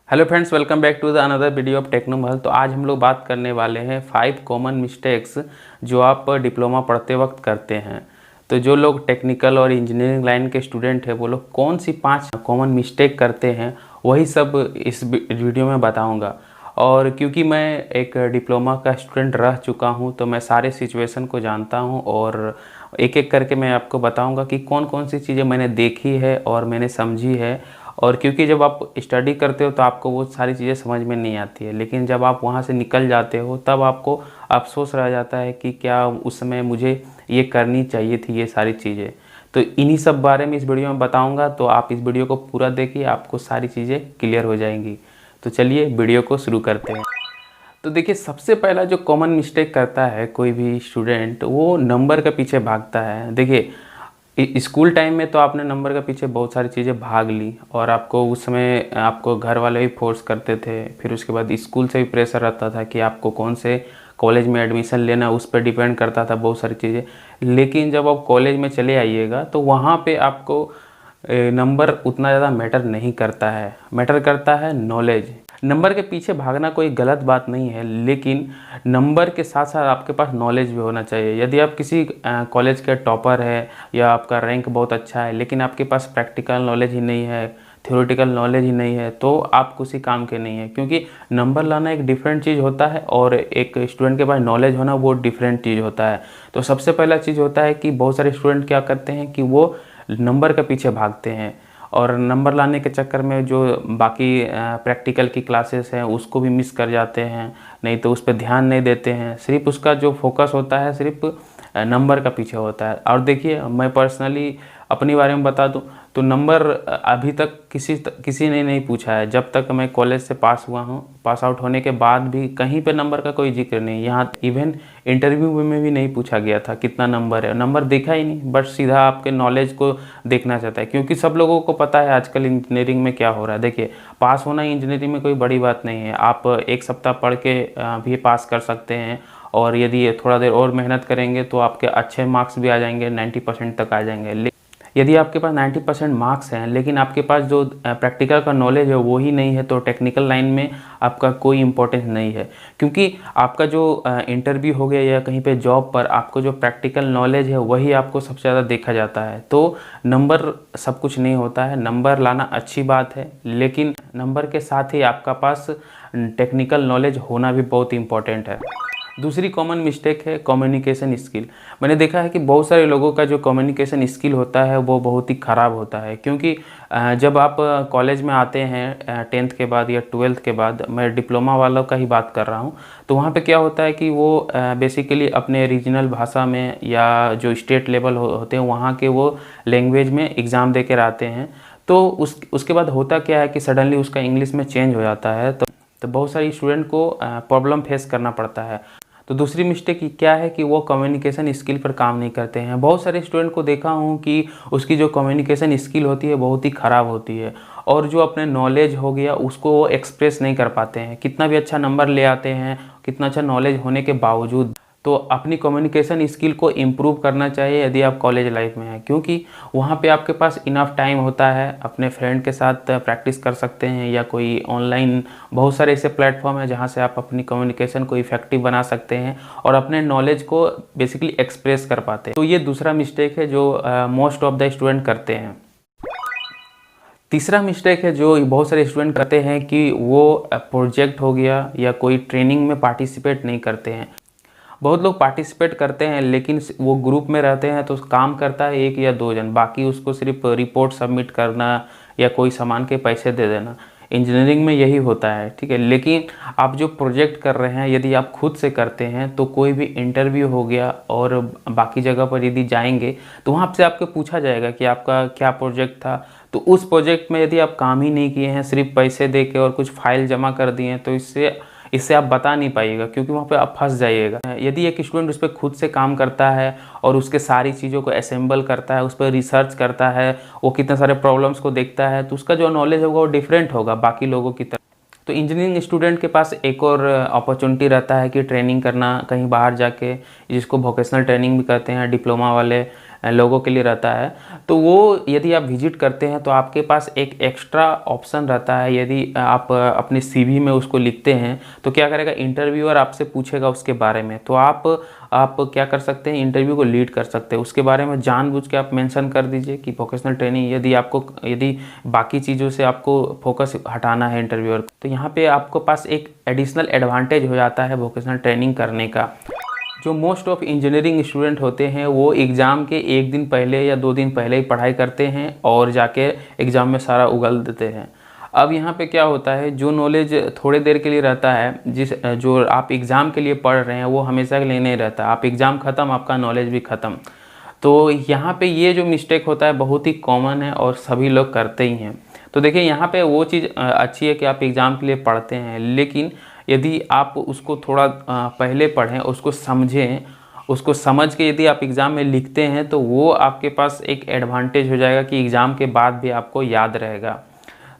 Hello friends, welcome back to the another video of Technomahal. तो आज हम लोग बात करने वाले हैं 5 कॉमन मिस्टेक्स जो आप डिप्लोमा पढ़ते वक्त करते हैं। तो जो लोग टेक्निकल और इंजीनियरिंग लाइन के स्टूडेंट हैं वो लोग कौन सी 5 कॉमन मिस्टेक करते हैं वही सब इस वीडियो में बताऊंगा। और क्योंकि मैं एक डिप्लोमा का स्टूडेंट रह चुका हूं तो मैं सारे सिचुएशन को जानता हूं और एक एक करके मैं आपको बताऊंगा कि कौन कौन सी चीज़ें मैंने देखी है और मैंने समझी है। और क्योंकि जब आप स्टडी करते हो तो आपको वो सारी चीज़ें समझ में नहीं आती है, लेकिन जब आप वहाँ से निकल जाते हो तब आपको अफसोस रह जाता है कि क्या उस समय मुझे ये करनी चाहिए थी ये सारी चीज़ें। तो इन्हीं सब बारे में इस वीडियो में बताऊंगा, तो आप इस वीडियो को पूरा देखिए, आपको सारी चीज़ें क्लियर हो जाएंगी। तो चलिए वीडियो को शुरू करते हैं। तो देखिए, सबसे पहला जो कॉमन मिस्टेक करता है कोई भी स्टूडेंट, वो नंबर के पीछे भागता है। देखिए, स्कूल टाइम में तो आपने नंबर के पीछे बहुत सारी चीज़ें भाग ली और आपको उस समय आपको घर वाले भी फोर्स करते थे। फिर उसके बाद स्कूल से भी प्रेशर रहता था कि आपको कौन से कॉलेज में एडमिशन लेना, उस पर डिपेंड करता था बहुत सारी चीज़ें। लेकिन जब आप कॉलेज में चले आइएगा तो वहाँ पे आपको नंबर उतना ज़्यादा मैटर नहीं करता है, मैटर करता है नॉलेज। नंबर के पीछे भागना कोई गलत बात नहीं है, लेकिन नंबर के साथ साथ आपके पास नॉलेज भी होना चाहिए। यदि आप किसी कॉलेज के टॉपर है या आपका रैंक बहुत अच्छा है लेकिन आपके पास प्रैक्टिकल नॉलेज ही नहीं है, थ्योरेटिकल नॉलेज ही नहीं है, तो आप किसी काम के नहीं है। क्योंकि नंबर लाना एक डिफरेंट चीज़ होता है और एक स्टूडेंट के पास नॉलेज होना वो डिफरेंट चीज़ होता है। तो सबसे पहला चीज़ होता है कि बहुत सारे स्टूडेंट क्या करते हैं कि वो नंबर के पीछे भागते हैं और नंबर लाने के चक्कर में जो बाकी प्रैक्टिकल की क्लासेस हैं उसको भी मिस कर जाते हैं, नहीं तो उस पर ध्यान नहीं देते हैं। सिर्फ उसका जो फोकस होता है सिर्फ नंबर का पीछे होता है। और देखिए, मैं पर्सनली अपने बारे में बता दूं तो नंबर अभी तक किसी ने नहीं पूछा है। जब तक मैं कॉलेज से पास हुआ हूं, पास आउट होने के बाद भी कहीं पे नंबर का कोई जिक्र नहीं। यहाँ इवन इंटरव्यू में भी नहीं पूछा गया था कितना नंबर है, नंबर देखा ही नहीं। बट सीधा आपके नॉलेज को देखना चाहता है, क्योंकि सब लोगों को पता है आजकल इंजीनियरिंग में क्या हो रहा है। देखिए, पास होना इंजीनियरिंग में कोई बड़ी बात नहीं है। आप एक सप्ताह पढ़ के भी पास कर सकते हैं और यदि थोड़ा देर और मेहनत करेंगे तो आपके अच्छे मार्क्स भी आ जाएंगे, 90% तक आ जाएंगे। यदि आपके पास 90% मार्क्स हैं लेकिन आपके पास जो प्रैक्टिकल का नॉलेज है वो ही नहीं है तो टेक्निकल लाइन में आपका कोई इम्पोर्टेंस नहीं है। क्योंकि आपका जो इंटरव्यू हो गया या कहीं पे जॉब पर आपको जो प्रैक्टिकल नॉलेज है वही आपको सबसे ज़्यादा देखा जाता है। तो नंबर सब कुछ नहीं होता है। नंबर लाना अच्छी बात है, लेकिन नंबर के साथ ही आपका पास टेक्निकल नॉलेज होना भी बहुत इम्पोर्टेंट है। दूसरी कॉमन मिस्टेक है कम्युनिकेशन स्किल। मैंने देखा है कि बहुत सारे लोगों का जो कम्युनिकेशन स्किल होता है वो बहुत ही ख़राब होता है। क्योंकि जब आप कॉलेज में आते हैं 10th के बाद या 12th के बाद, मैं डिप्लोमा वालों का ही बात कर रहा हूँ, तो वहाँ पे क्या होता है कि वो बेसिकली अपने रीजनल भाषा में या जो स्टेट लेवल होते हैं वहाँ के वो लैंग्वेज में एग्ज़ाम दे कर आते हैं। तो उसके बाद होता क्या है कि सडनली उसका इंग्लिश में चेंज हो जाता है, तो बहुत सारी स्टूडेंट को प्रॉब्लम फेस करना पड़ता है। तो दूसरी मिस्टेक क्या है कि वो कम्युनिकेशन स्किल पर काम नहीं करते हैं। बहुत सारे स्टूडेंट को देखा हूँ कि उसकी जो कम्युनिकेशन स्किल होती है बहुत ही ख़राब होती है और जो अपने नॉलेज हो गया उसको वो एक्सप्रेस नहीं कर पाते हैं। कितना भी अच्छा नंबर ले आते हैं, कितना अच्छा नॉलेज होने के बावजूद, तो अपनी कम्युनिकेशन स्किल को इम्प्रूव करना चाहिए यदि आप कॉलेज लाइफ में हैं। क्योंकि वहाँ पे आपके पास इनफ टाइम होता है, अपने फ्रेंड के साथ प्रैक्टिस कर सकते हैं या कोई ऑनलाइन बहुत सारे ऐसे प्लेटफॉर्म हैं जहाँ से आप अपनी कम्युनिकेशन को इफेक्टिव बना सकते हैं और अपने नॉलेज को बेसिकली एक्सप्रेस कर पाते हैं। तो ये दूसरा मिस्टेक है जो मोस्ट ऑफ द स्टूडेंट करते हैं। तीसरा मिस्टेक है जो बहुत सारे स्टूडेंट करते हैं कि वो प्रोजेक्ट हो गया या कोई ट्रेनिंग में पार्टिसिपेट नहीं करते हैं। बहुत लोग पार्टिसिपेट करते हैं लेकिन वो ग्रुप में रहते हैं तो काम करता है 1 या 2 जन, बाकी उसको सिर्फ रिपोर्ट सबमिट करना या कोई सामान के पैसे दे देना। इंजीनियरिंग में यही होता है, ठीक है। लेकिन आप जो प्रोजेक्ट कर रहे हैं यदि आप खुद से करते हैं तो कोई भी इंटरव्यू हो गया और बाकी जगह पर यदि जाएंगे तो वहाँ से आपको पूछा जाएगा कि आपका क्या प्रोजेक्ट था। तो उस प्रोजेक्ट में यदि आप काम ही नहीं किए हैं, सिर्फ पैसे दे के और कुछ फाइल जमा कर दिए हैं, तो इससे आप बता नहीं पाइएगा, क्योंकि वहाँ पे आप फंस जाइएगा। यदि एक स्टूडेंट उस पर खुद से काम करता है और उसके सारी चीज़ों को असेंबल करता है, उस पर रिसर्च करता है, वो कितने सारे प्रॉब्लम्स को देखता है, तो उसका जो नॉलेज होगा वो डिफरेंट होगा बाकी लोगों की तरह। तो इंजीनियरिंग स्टूडेंट के पास एक और अपॉर्चुनिटी रहता है कि ट्रेनिंग करना कहीं बाहर जाके, जिसको वोकेशनल ट्रेनिंग भी कहते हैं डिप्लोमा वाले। लोगों के लिए रहता है, तो वो यदि आप विजिट करते हैं तो आपके पास एक एक्स्ट्रा ऑप्शन रहता है। यदि आप अपने सीवी में उसको लिखते हैं तो क्या करेगा, इंटरव्यूअर आपसे पूछेगा उसके बारे में, तो आप क्या कर सकते हैं, इंटरव्यू को लीड कर सकते हैं। उसके बारे में जानबूझ के आप मेंशन कर दीजिए कि वोकेशनल ट्रेनिंग, यदि बाकी चीज़ों से आपको फोकस हटाना है इंटरव्यूअर, तो यहाँ पे आपको पास एक एडिशनल एडवांटेज हो जाता है वोकेशनल ट्रेनिंग करने का। जो मोस्ट ऑफ इंजीनियरिंग स्टूडेंट होते हैं वो एग्ज़ाम के एक दिन पहले या 2 दिन पहले ही पढ़ाई करते हैं और जाके एग्ज़ाम में सारा उगल देते हैं। अब यहाँ पे क्या होता है, जो नॉलेज थोड़े देर के लिए रहता है, जो आप एग्ज़ाम के लिए पढ़ रहे हैं वो हमेशा के लिए नहीं रहता। आप एग्ज़ाम ख़त्म, आपका नॉलेज भी ख़त्म। तो यहाँ पे ये जो मिस्टेक होता है बहुत ही कॉमन है और सभी लोग करते ही हैं। तो देखिए यहाँ पे वो चीज़ अच्छी है कि आप एग्ज़ाम के लिए पढ़ते हैं, लेकिन यदि आप उसको थोड़ा पहले पढ़ें, उसको समझें, उसको समझ के यदि आप एग्ज़ाम में लिखते हैं तो वो आपके पास एक एडवांटेज हो जाएगा कि एग्ज़ाम के बाद भी आपको याद रहेगा।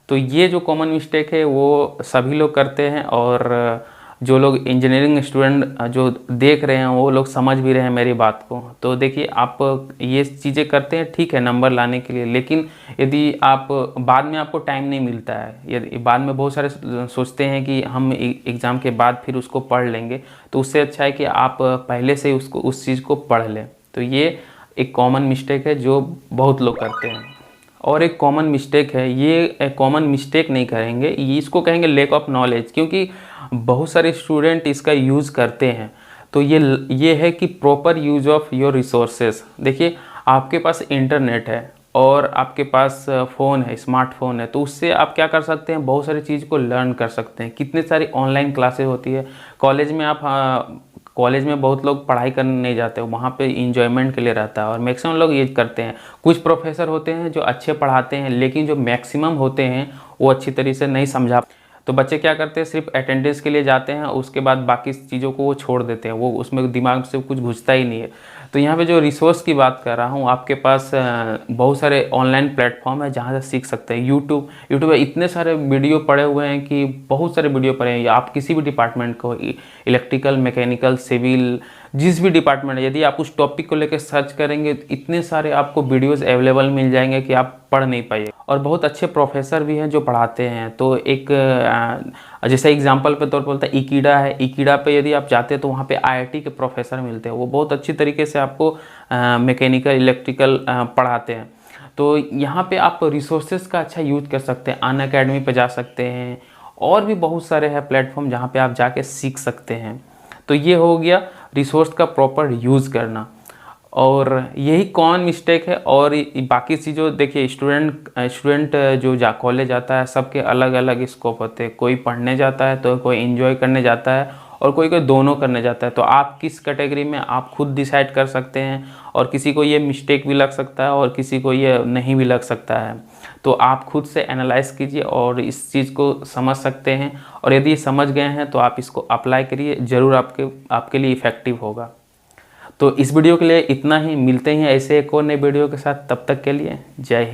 तो ये जो कॉमन मिस्टेक है वो सभी लोग करते हैं, और जो लोग इंजीनियरिंग स्टूडेंट जो देख रहे हैं वो लोग समझ भी रहे हैं मेरी बात को। तो देखिए आप ये चीज़ें करते हैं, ठीक है, नंबर लाने के लिए, लेकिन यदि आप बाद में आपको टाइम नहीं मिलता है, यदि बाद में बहुत सारे सोचते हैं कि हम एग्ज़ाम के बाद फिर उसको पढ़ लेंगे, तो उससे अच्छा है कि आप पहले से उसको उस चीज़ को पढ़ लें। तो ये एक कॉमन मिस्टेक है जो बहुत लोग करते हैं। और एक कॉमन मिस्टेक है, ये कॉमन मिस्टेक नहीं करेंगे, इसको कहेंगे लैक ऑफ नॉलेज, क्योंकि बहुत सारे स्टूडेंट इसका यूज़ करते हैं। तो ये है कि proper use of your resources. देखिए आपके पास इंटरनेट है और आपके पास फ़ोन है, स्मार्टफोन है, तो उससे आप क्या कर सकते हैं, बहुत सारी चीज़ को लर्न कर सकते हैं। कितने सारी ऑनलाइन क्लासेस होती है कॉलेज में। आप कॉलेज में बहुत लोग पढ़ाई करने नहीं जाते, वहाँ पे इंजॉयमेंट के लिए रहता है और मैक्सिमम लोग ये करते हैं। कुछ प्रोफेसर होते हैं जो अच्छे पढ़ाते हैं, लेकिन जो मैक्सिमम होते हैं वो अच्छी तरीके से नहीं समझा, तो बच्चे क्या करते हैं, सिर्फ अटेंडेंस के लिए जाते हैं, उसके बाद बाकी चीज़ों को वो छोड़ देते हैं, वो उसमें दिमाग से कुछ घुसता ही नहीं है। तो यहाँ पे जो रिसोर्स की बात कर रहा हूँ, आपके पास बहुत सारे ऑनलाइन प्लेटफॉर्म है जहाँ से सीख सकते हैं। यूट्यूब में इतने सारे वीडियो पड़े हुए हैं कि बहुत सारे वीडियो पड़े हैं। आप किसी भी डिपार्टमेंट को, इलेक्ट्रिकल, मैकेनिकल, सिविल, जिस भी डिपार्टमेंट है, यदि आप उस टॉपिक को लेकर सर्च करेंगे तो इतने सारे आपको वीडियोस अवेलेबल मिल जाएंगे कि आप पढ़ नहीं पाइए। और बहुत अच्छे प्रोफेसर भी हैं जो पढ़ाते हैं। तो एक जैसे एग्जांपल पे तौर पर बोलता है, इकीडा है, इकीडा पे यदि आप जाते हैं तो वहाँ पे आईआईटी के प्रोफेसर मिलते हैं, वो बहुत अच्छी तरीके से आपको मैकेनिकल, इलेक्ट्रिकल पढ़ाते हैं। तो यहाँ पे आप रिसोर्सेज का अच्छा यूज कर सकते हैं। अनअकैडमी पे जा सकते हैं, और भी बहुत सारे हैं प्लेटफॉर्म जहाँ पे आप जाके सीख सकते हैं। तो ये हो गया रिसोर्स का प्रॉपर यूज़ करना, और यही कॉमन मिस्टेक है। और बाकी चीज़ों, देखिए स्टूडेंट जो कॉलेज जाता है, सबके अलग अलग स्कोप होते हैं। कोई पढ़ने जाता है तो कोई एंजॉय करने जाता है, और कोई दोनों करने जाता है। तो आप किस कैटेगरी में, आप खुद डिसाइड कर सकते हैं। और किसी को ये मिस्टेक भी लग सकता है और किसी को ये नहीं भी लग सकता है। तो आप खुद से एनालाइज कीजिए और इस चीज़ को समझ सकते हैं, और यदि समझ गए हैं तो आप इसको अप्लाई करिए, ज़रूर आपके लिए इफ़ेक्टिव होगा। तो इस वीडियो के लिए इतना ही, मिलते हैं ऐसे एक और नए वीडियो के साथ, तब तक के लिए जय हिंद।